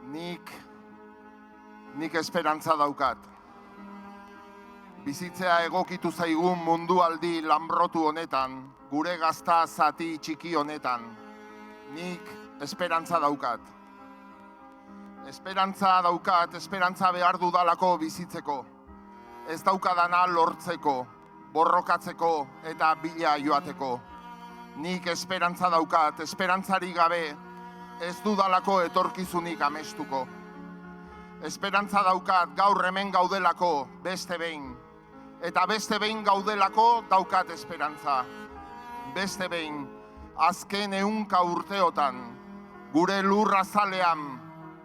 Nik esperantza daukat. Bizitzea egokitu zaigun mundualdi lanbrotu honetan, gure gazta zati txiki honetan. Nik esperantza daukat. Esperantza behar dudalako bizitzeko. Ez daukadana lortzeko, borrokatzeko eta bila joateko. Nik esperantza daukat, esperantzari gabe ez dudalako etorkizunik amestuko. Esperantza daukat gaur hemen gaudelako beste behin. Eta beste behin gaudelako daukat esperantza. Beste behin, azken 100 urteotan, gure lurra zalean,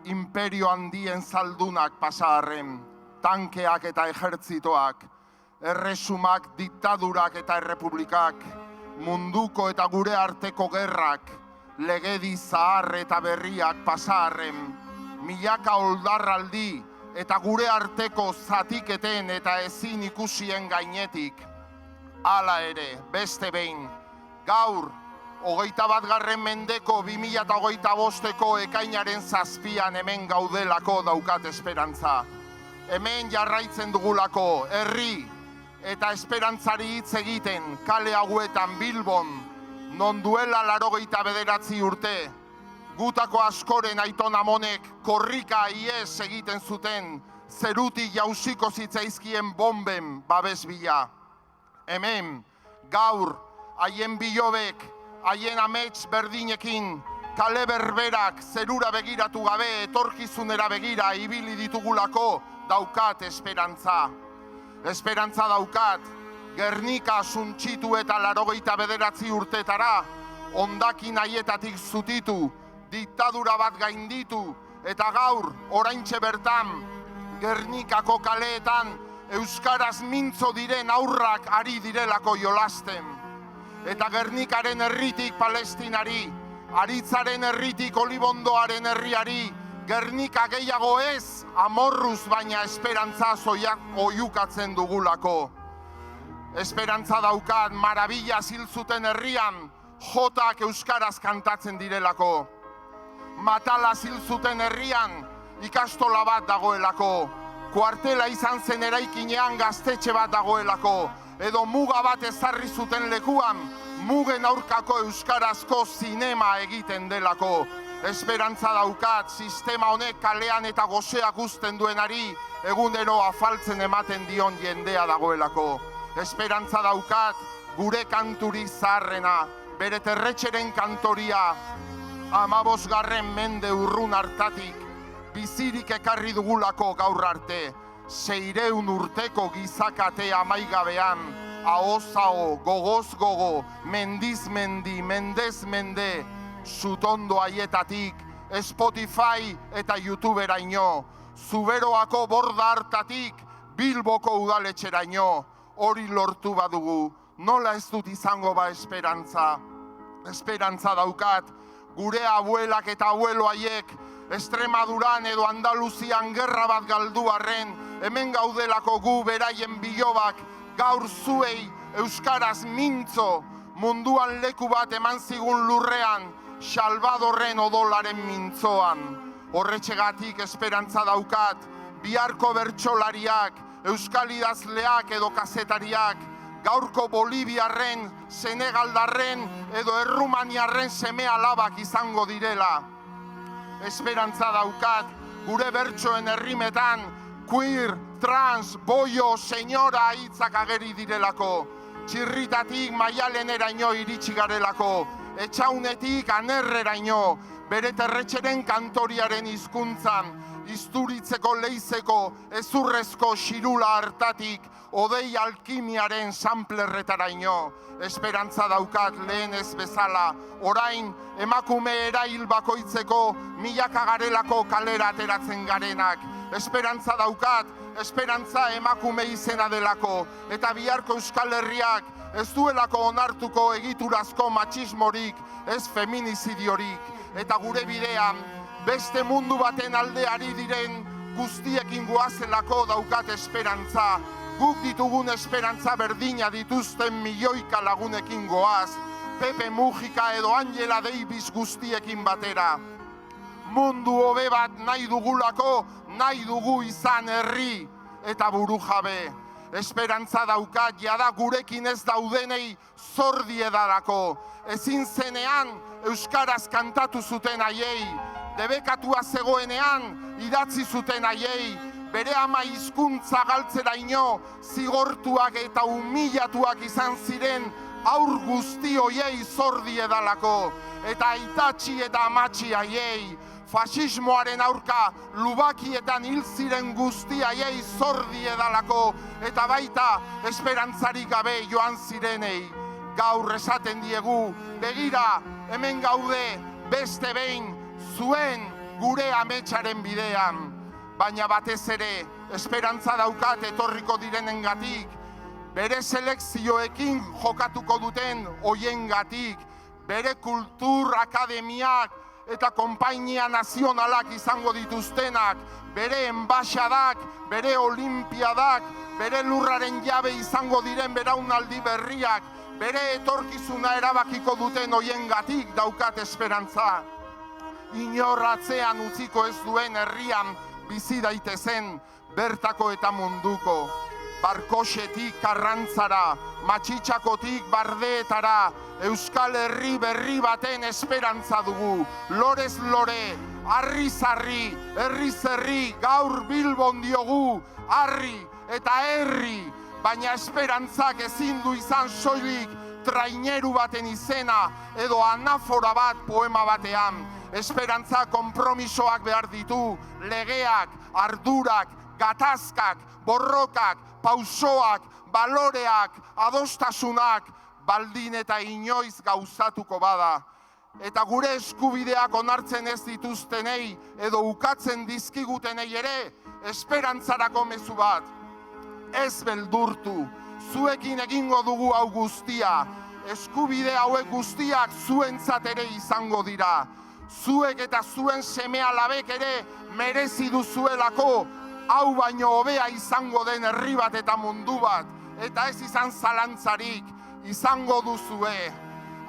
imperio handien zaldunak pasaharren, tankeak eta ejertzitoak, erresumak, diktadurak eta errepublikak, munduko eta gure arteko gerrak, legedi zahar eta berriak pasaharren, milaka oldarraldi eta gure arteko zatiketen eta ezin ikusien gainetik. Hala ere, beste behin, gaur, 21. mendeko 2025ko ekainaren 7 hemen gaudelako daukat esperantza. Hemen jarraitzen dugulako herri eta esperantzari hitz egiten kale hauetan Bilbon, non duela 89 urte, gutako askoren aiton amonek korrika ies egiten zuten zerutik jausiko zitzaizkien bomben babes bila. Hemen, gaur, haien bilobek, haien amets berdinekin, kale berberak zerura begiratu gabe etorkizunera begira ibili ditugulako daukat esperantza. Esperantza daukat, Gernika suntsitu eta 89 urtetara, hondakin haietatik zutitu, diktadura bat gainditu, eta gaur, oraintxe bertan, Gernikako kaleetan, euskaraz mintzo diren aurrak ari direlako jolasten. Eta Gernikaren herritik Palestinari, Aritzaren herritik Olibondoaren herriari, Gernika gehiago ez, amorruz baina esperantza oiukatzen dugulako. Esperantza daukat marabila ziltzuten herrian, jotak euskaraz kantatzen direlako. Matala ziltzuten herrian, ikastola bat dagoelako. Kuartela izan zen eraikinean gaztetxe bat dagoelako. Edo muga bat ezarri zuten lekuan, mugen aurkako euskarazko zinema egiten delako. Esperantza daukat, sistema honek kalean eta goseak uzten duenari, egunero afaltzen ematen dion jendea dagoelako. Esperantza daukat, gure kanturi zaharrena, bere terretxeren kantoria, 15. mende urrun hartatik, bizirik ekarri dugulako gaur arte. 600 urteko gizakate amaigabean, ahoz-aho, gogoz-gogo, mendiz-mendi, mendez-mende, Zutondo haietatik, Spotify eta YouTuberaino, Zuberoako borda hartatik, Bilboko udaletxeraino, hori lortu badugu, nola ez dut izango ba esperantza. Esperantza daukat, gure abuelak eta abuelo haiek, Estremaduran edo Andaluzian gerra bat galdu arren, hemen gaudelako gu beraien bilobak, gaur zuei euskaraz mintzo, munduan leku bat eman zigun lurrean, Salvadorren odolaren mintzoan. Horretxegatik esperantza daukat, biharko bertsolariak, euskal idazleak edo kazetariak, gaurko Boliviarren, Senegaldarren edo Errumaniarren seme alabak izango direla. Esperantza daukat, gure bertsoen herrimetan, queer, trans, boio, senyora hitzak ageri direlako. Txirritatik Maialeneraino iritsi garelako, etxaunetik Anerreraino, bere terretxeren kantoriaren hizkuntzan, Isturitzeko leizeko ezurrezko xirula hartatik, odei alkimiaren samplerretaraino. Esperantza daukat lehen ez bezala, orain emakume erail bakoitzeko milaka garelako kalera ateratzen garenak. Esperantza daukat, esperantza emakume izena delako, eta biharko Euskal Herriak ez duelako onartuko egiturazko matxismorik, ez feminizidiorik, eta gure bidean, beste mundu baten alde ari diren guztiekin goazelako daukat esperantza. Guk ditugun esperantza berdina dituzten milioika lagunekin goaz, Pepe Mujika edo Angela Davis guztiekin batera. mundu hobe bat nahi dugulako, nahi dugu izan herri eta burujabe. Esperantza daukat, jada gurekin ez daudenei zor diedalako. Ezin zenean euskaraz kantatu zuten haiei, debekatua zegoenean idatzi zuten haiei, bere ama hizkuntza galtzeraino zigortuak eta humillatuak izan ziren aur guzti hoiei zor diedalako, eta aitatxi eta amatxi haiei, fasismoaren aurka lubakietan hil ziren guzti haiei zor diedalako, eta baita esperantzarik gabe joan zirenei. Gaur esaten diegu, begira, hemen gaude beste behin zuen gure ametsaren bidean. Baina batez ere, esperantza daukat etorriko direnengatik, bere selekzioekin jokatuko duten hoiengatik, bere kultur akademiak eta konpainia nazionalak izango dituztenak, bere enbaxadak, bere olimpiadak, bere lurraren jabe izango diren beraunaldi berriak, bere etorkizuna erabakiko duten hoiengatik daukat esperantza. Inorratzean utziko ez duen herrian bizi daitezen bertako eta munduko. Barkoxetik Karrantzara, Matxitxakotik Bardeetara, Euskal Herri berri baten esperantza dugu. Lorez lore, harriz harri, herriz herri, gaur Bilbon diogu, harri eta herri. Baina esperantzak ezin du izan soilik traineru baten izena edo anafora bat poema batean. Esperantza konpromisoak behar ditu, legeak, ardurak, gatazkak, borrokak, pausoak, baloreak, adostasunak, baldin eta inoiz gauzatuko bada. Eta gure eskubideak onartzen ez dituztenei edo ukatzen dizkigutenei ere, esperantzarako mezu bat. Ez beldurtu, zuekin egingo dugu hau guztia, eskubide hauek guztiak zuentzat ere izango dira. Zuek eta zuen seme-alabek ere merezi duzuelako, hau baino hobea izango den herri bat eta mundu bat, eta ez izan zalantzarik, izango duzue.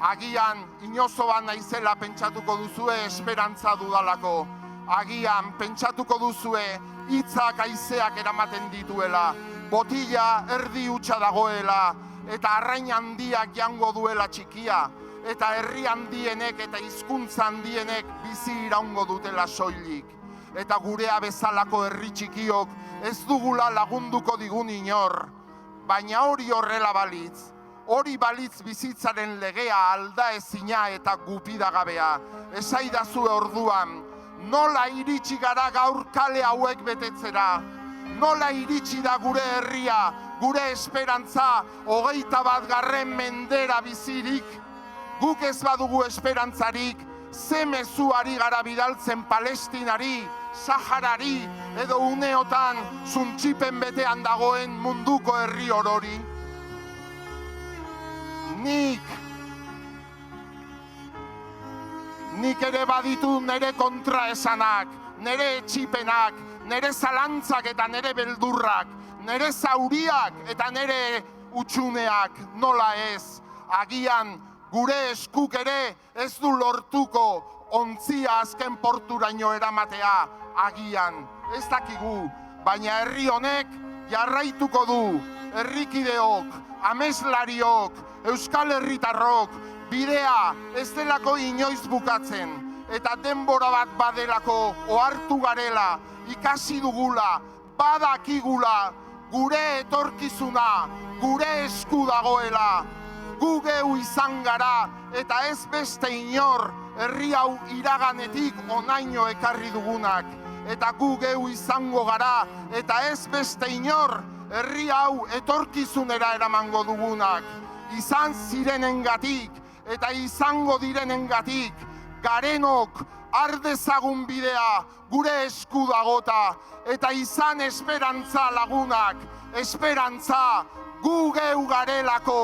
Agian, inozoban naizela pentsatuko duzue esperantza dudalako. Agian, pentsatuko duzue hitzak haizeak eramaten dituela, botila erdi hutsa dagoela, eta arrain handiak jango duela txikia, eta herri handienek eta hizkuntza handienek bizi iraungo dutela soilik. Eta gurea bezalako herri txikiok ez dugula lagunduko digun inor. Baina hori horrela balitz, hori balitz bizitzaren legea alda ezina eta gupidagabea. Esaidazue orduan, nola iritsi gara gaur kale hauek betetzera? Nola iritsi da gure herria, gure esperantza, 21. mendera bizirik? Guk ez badugu esperantzarik, ze mezu ari gara bidaltzen Palestinari, Saharari, edo uneotan zuntxipen betean dagoen munduko herri orori? Nik ere baditu nere kontraesanak, nere etxipenak, nere zalantzak eta nere beldurrak, nere zauriak eta nere utxuneak, nola ez. Agian gure eskuk ere ez du lortuko ontzia azken porturaino eramatea, agian, ez dakigu, baina herri honek jarraituko du, herrikideok, ameslariok, euskal herritarrok, bidea ez delako inoiz bukatzen, eta denbora bat badelako ohartu garela, ikasi dugula, badakigula, gure etorkizuna, gure esku dagoela, gu geu izan gara, eta ez beste inor, herri hau iraganetik onaino ekarri dugunak, eta gu geu izango gara, eta ez beste inor, herri hau etorkizunera eramango dugunak, izan zirenengatik, eta izango direnengatik, garenok ardezagun bidea gure esku dagota, eta izan esperantza lagunak, esperantza gu geu garelako.